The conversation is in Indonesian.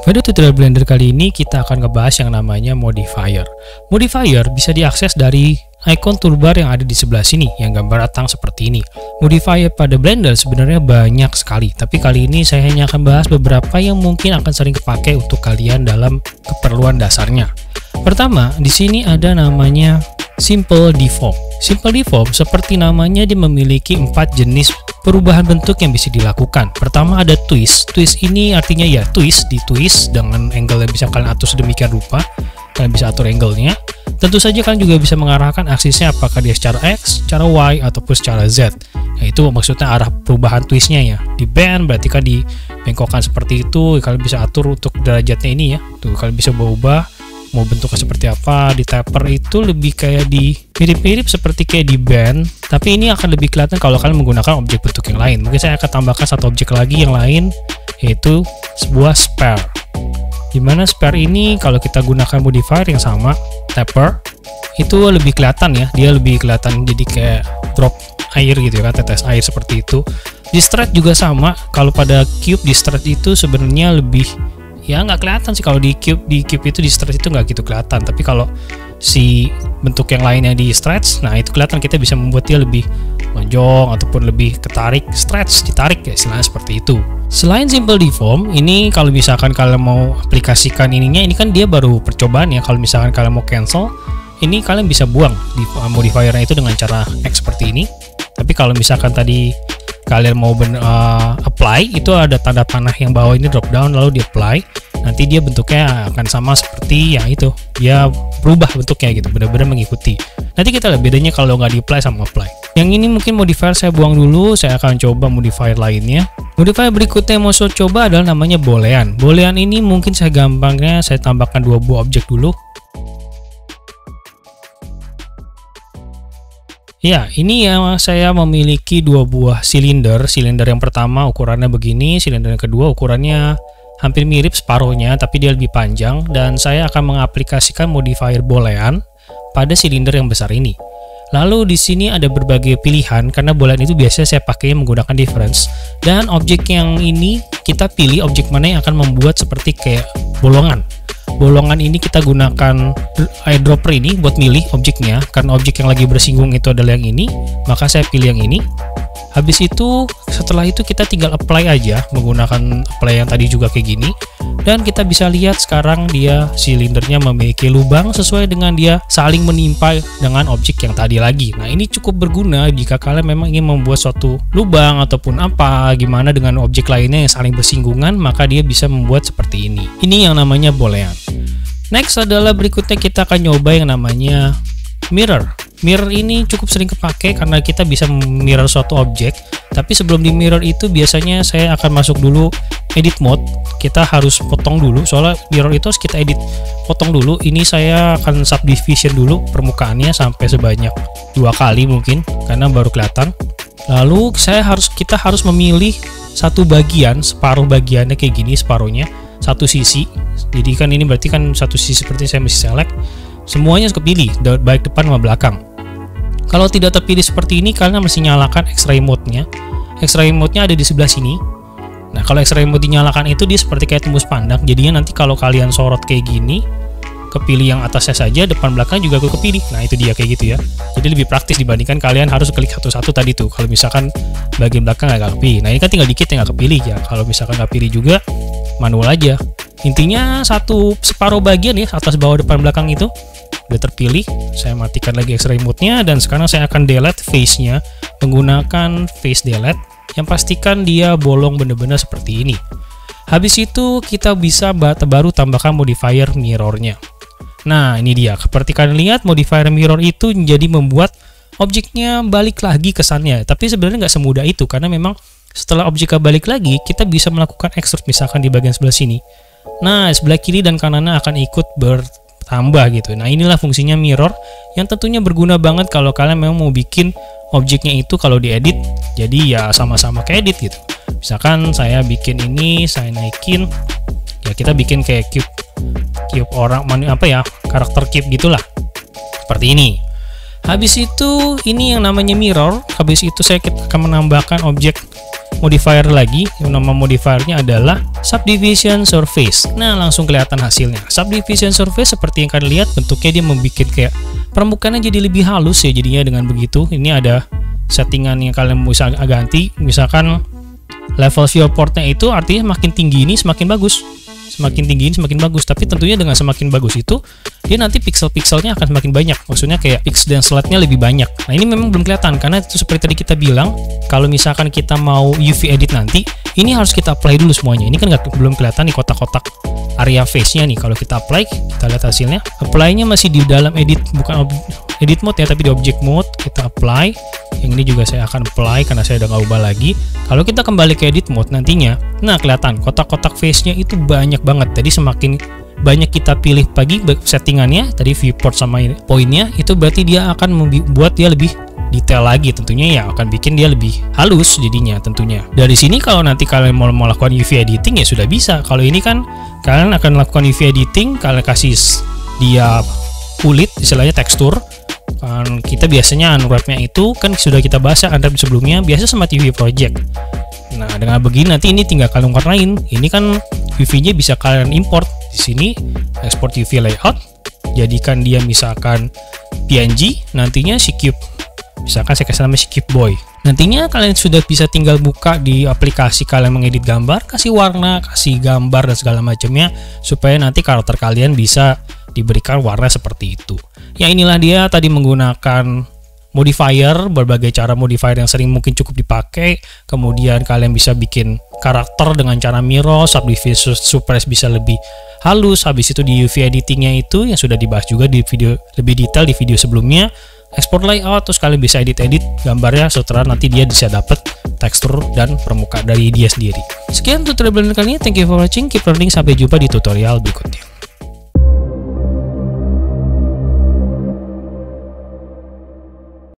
Pada tutorial Blender kali ini kita akan ngebahas yang namanya modifier. Modifier bisa diakses dari icon toolbar yang ada di sebelah sini yang gambar atang seperti ini. Modifier pada Blender sebenarnya banyak sekali, tapi kali ini saya hanya akan bahas beberapa yang mungkin akan sering dipakai untuk kalian dalam keperluan dasarnya. Pertama, di sini ada namanya Simple Deform. Simple Deform seperti namanya dia memiliki 4 jenis perubahan bentuk yang bisa dilakukan. Pertama ada twist. Twist ini artinya ya twist, ditwist dengan angle yang bisa kalian atur sedemikian rupa. Kalian bisa atur angle-nya. Tentu saja kalian juga bisa mengarahkan aksisnya apakah dia secara X, secara Y, ataupun secara Z. Nah, itu maksudnya arah perubahan twistnya ya. Di bend berarti kan dibengkokkan seperti itu. Kalian bisa atur untuk derajatnya ini ya. Tuh kalian bisa ubah mau bentuknya seperti apa. Di taper itu lebih kayak di mirip-mirip seperti kayak di bend, tapi ini akan lebih kelihatan kalau kalian menggunakan objek bentuk yang lain. Mungkin saya akan tambahkan satu objek lagi yang lain, yaitu sebuah sphere. Dimana sphere ini kalau kita gunakan modifier yang sama, taper, itu lebih kelihatan ya. Dia lebih kelihatan jadi kayak drop air gitu ya, tetes air seperti itu. Di stretch juga sama. Kalau pada cube di stretch itu sebenarnya lebih ya nggak kelihatan sih. Kalau di cube itu di stretch itu nggak gitu kelihatan, tapi kalau si bentuk yang lainnya di stretch, nah itu kelihatan. Kita bisa membuat dia lebih lonjong ataupun lebih ketarik, stretch, ditarik ya, istilahnya seperti itu. Selain Simple Deform ini, kalau misalkan kalian mau aplikasikan ininya, ini kan dia baru percobaan ya. Kalau misalkan kalian mau cancel, ini kalian bisa buang di modifiernya itu dengan cara X seperti ini. Tapi kalau misalkan tadi kalian mau apply, itu ada tanda panah yang bawah ini drop down, lalu di apply, nanti dia bentuknya akan sama seperti yang itu, dia berubah bentuknya gitu, benar-benar mengikuti. Nanti kita lihat bedanya kalau nggak di apply sama apply. Yang ini mungkin modifier saya buang dulu, saya akan coba modifier lainnya. Modifier berikutnya yang mau saya coba adalah namanya boolean. Boolean ini mungkin saya gampangnya saya tambahkan 2 buah objek dulu. Ya, ini yang saya memiliki 2 buah silinder. Silinder yang pertama ukurannya begini, silinder yang kedua ukurannya hampir mirip separuhnya, tapi dia lebih panjang. Dan saya akan mengaplikasikan modifier boolean pada silinder yang besar ini. Lalu di sini ada berbagai pilihan, karena boolean itu biasanya saya pakai menggunakan difference. Dan objek yang ini kita pilih objek mana yang akan membuat seperti kayak bolongan. Bolongan ini kita gunakan eyedropper ini buat milih objeknya, karena objek yang lagi bersinggung itu adalah yang ini, maka saya pilih yang ini. Habis itu setelah itu kita tinggal apply aja menggunakan apply yang tadi juga kayak gini, dan kita bisa lihat sekarang dia silindernya memiliki lubang sesuai dengan dia saling menimpa dengan objek yang tadi lagi. Nah, ini cukup berguna jika kalian memang ingin membuat suatu lubang ataupun apa gimana dengan objek lainnya yang saling bersinggungan, maka dia bisa membuat seperti ini. Ini yang namanya boolean. Next adalah berikutnya kita akan nyoba yang namanya mirror. Mirror ini cukup sering kepake karena kita bisa mirror suatu objek. Tapi sebelum di mirror itu biasanya saya akan masuk dulu edit mode. Kita harus potong dulu, soalnya mirror itu harus kita edit, potong dulu. Ini saya akan subdivision dulu permukaannya sampai sebanyak 2 kali mungkin, karena baru kelihatan. Lalu kita harus memilih satu bagian, separuh bagiannya kayak gini, separuhnya satu sisi. Jadi kan ini berarti kan satu sisi seperti saya mesti select. Semuanya kepilih, baik depan sama belakang. Kalau tidak terpilih seperti ini, kalian mesti nyalakan X-ray mode-nya. X-ray mode-nya ada di sebelah sini. Nah, kalau X-ray mode dinyalakan itu dia seperti kayak tembus pandang. Jadinya nanti kalau kalian sorot kayak gini, kepilih yang atasnya saja, depan belakang juga kepilih. Nah, itu dia kayak gitu ya. Jadi lebih praktis dibandingkan kalian harus klik satu-satu tadi tuh. Kalau misalkan bagian belakang nggak kepilih. Nah, ini kan tinggal dikit yang nggak kepilih ya. Kalau misalkan nggak pilih juga, manual aja. Intinya separuh bagian ya, atas bawah depan belakang itu udah terpilih. Saya matikan lagi X-ray mode-nya, dan sekarang saya akan delete face-nya menggunakan face delete yang pastikan dia bolong bener-bener seperti ini. Habis itu kita bisa baru tambahkan modifier mirror-nya. Nah, ini dia. Seperti kalian lihat, modifier mirror itu jadi membuat objeknya balik lagi kesannya. Tapi sebenarnya nggak semudah itu, karena memang setelah objeknya balik lagi, kita bisa melakukan extrude misalkan di bagian sebelah sini. Nah, sebelah kiri dan kanannya akan ikut bertambah gitu. Nah, inilah fungsinya mirror yang tentunya berguna banget kalau kalian memang mau bikin objeknya itu kalau diedit jadi ya sama-sama kayak edit gitu. Misalkan saya bikin ini, saya naikin, ya kita bikin kayak cube orang apa ya, karakter cube gitulah, seperti ini. Habis itu ini yang namanya mirror. Habis itu saya akan menambahkan objek modifier lagi. Nama modifiernya adalah Subdivision Surface. Nah, langsung kelihatan hasilnya. Subdivision Surface seperti yang kalian lihat, bentuknya dia membuat kayak permukaannya jadi lebih halus ya jadinya dengan begitu. Ini ada settingan yang kalian bisa ganti. Misalkan level viewportnya itu artinya makin tinggi ini semakin bagus. Semakin tinggi ini semakin bagus, tapi tentunya dengan semakin bagus itu dia nanti pixel-pixelnya akan semakin banyak, maksudnya kayak pixel dan slide-nya lebih banyak. Nah, ini memang belum kelihatan karena itu seperti tadi kita bilang, kalau misalkan kita mau UV edit nanti, ini harus kita apply dulu semuanya. Ini kan belum kelihatan nih kotak-kotak area face-nya nih. Kalau kita apply, kita lihat hasilnya. Apply-nya masih di dalam edit, bukan edit mode ya, tapi di object mode. Kita apply. Yang ini juga saya akan apply karena saya udah nggak ubah lagi. Kalau kita kembali ke edit mode nantinya, nah kelihatan kotak-kotak face-nya itu banyak banget. Jadi semakin banyak kita pilih pagi settingannya, tadi viewport sama poinnya, itu berarti dia akan membuat dia lebih detail lagi, tentunya ya akan bikin dia lebih halus jadinya tentunya. Dari sini kalau nanti kalian mau melakukan UV editing ya sudah bisa. Kalau ini kan kalian akan lakukan UV editing, kalian kasih dia kulit, istilahnya tekstur. Kan kita biasanya unwrap-nya itu kan sudah kita bahas ya unwrap sebelumnya, biasa sama TV project. Nah, dengan begini nanti ini tinggal kalian warnain. Ini kan UV-nya bisa kalian import di sini, export UV layout, jadikan dia misalkan PNG, nantinya si cube. Misalkan saya kasih nama si cube boy. Nantinya kalian sudah bisa tinggal buka di aplikasi kalian mengedit gambar, kasih warna, kasih gambar dan segala macamnya supaya nanti karakter kalian bisa diberikan warna seperti itu. Ya, inilah dia tadi menggunakan modifier, berbagai cara modifier yang sering mungkin cukup dipakai. Kemudian kalian bisa bikin karakter dengan cara mirror, subdivision surface bisa lebih halus. Habis itu di UV editingnya itu yang sudah dibahas juga di video lebih detail di video sebelumnya. Export layout, terus kalian bisa edit-edit gambarnya setelah nanti dia bisa dapat tekstur dan permukaan dari dia sendiri. Sekian tutorial kali ini, thank you for watching, keep learning, sampai jumpa di tutorial berikutnya.